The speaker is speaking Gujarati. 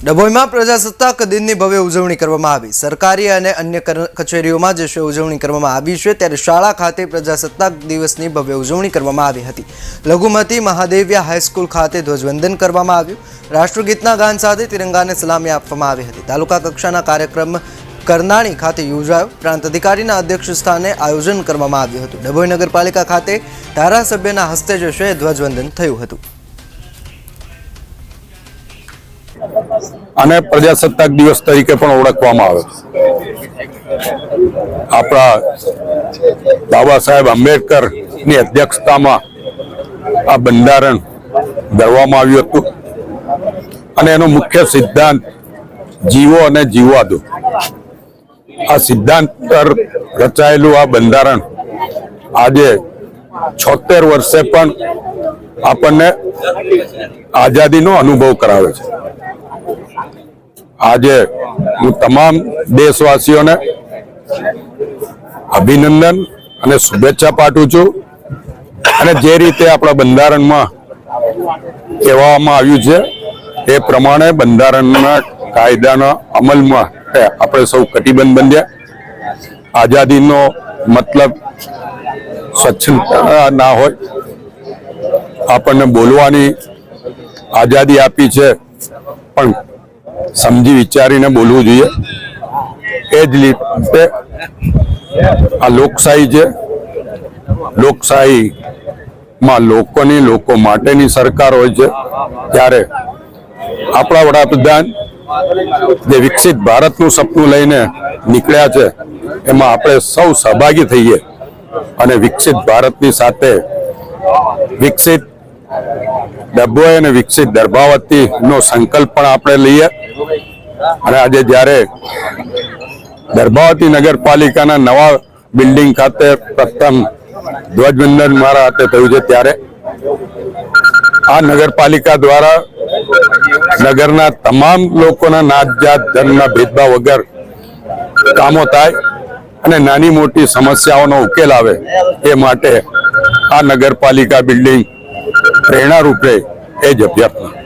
ડભોઈમાં પ્રજાસત્તાક દિનની ભવ્ય ઉજવણી કરવામાં આવી। સરકારી અને અન્ય કચેરીઓમાં જે ઉજવણી કરવામાં આવી છે ત્યારે શાળા ખાતે પ્રજાસત્તાક દિવસની ભવ્ય ઉજવણી કરવામાં આવી હતી। લઘુમતી મહાદેવિયા હાઈસ્કૂલ ખાતે ધ્વજવંદન કરવામાં આવ્યું। રાષ્ટ્રગીતના ગાન સાથે તિરંગાને સલામી આપવામાં આવી હતી। તાલુકા કક્ષાના કાર્યક્રમ કરનાળી ખાતે યોજાયો। પ્રાંત અધિકારીના અધ્યક્ષ સ્થાને આયોજન કરવામાં આવ્યું હતું। ડભોઈ નગરપાલિકા ખાતે ધારાસભ્યના હસ્તે જે છે ધ્વજવંદન થયું હતું। અને પ્રજાસત્તાક દિવસ તરીકે પણ ઓળખવામાં આવે છે। આપણા બાબા સાહેબ આંબેડકરની અધ્યક્ષતામાં આ બંધારણ ઘડવામાં આવ્યું હતું અને એનો મુખ્ય સિદ્ધાંત જીવો અને જીવવા દો। આ સિદ્ધાંત પર રચાયેલું આ બંધારણ આજે 76 વર્ષે પણ આપણને આઝાદીનો અનુભવ કરાવે છે। આજે હું તમામ દેશવાસીઓને અભિનંદન અને શુભેચ્છા પાઠવું છું અને જે રીતે આપણા બંધારણમાં કહેવામાં આવ્યું છે એ પ્રમાણે બંધારણના કાયદાના અમલમાં આપણે સૌ કટિબદ્ધ બન્યા। આઝાદીનો મતલબ સ્વચ્છતા ના હોય, આપણને બોલવાની આઝાદી આપી છે પણ સમજી વિચારીને બોલવું જોઈએ। એ જ રીતે આ લોકશાહી છે। લોકશાહીમાં લોકોની લોકો માટેની સરકાર હોય છે। ત્યારે આપણા વડાપ્રધાન જે વિકસિત ભારતનું સપનું લઈને નીકળ્યા છે એમાં આપણે સૌ સહભાગી થઈએ અને વિકસિત ભારતની સાથે વિકસિત ડભોઈ અને વિકસિત દર્ભાવતીનો સંકલ્પ પણ આપણે લઈએ। અને આજે જ્યારે દર્ભાવતી નગરપાલિકાના નવા બિલ્ડિંગ ખાતે પ્રથમ ધ્વજવંદન મારા હાથે થયું છે ત્યારે આ નગરપાલિકા દ્વારા નગરના તમામ લોકોના નાત જાત ધર્મના ભેદભાવ વગર કામો થાય અને નાની મોટી સમસ્યાઓનો ઉકેલ આવે એ માટે આ નગરપાલિકા બિલ્ડિંગ પ્રેરણારૂપ રહે એ જ અભ્યર્થના।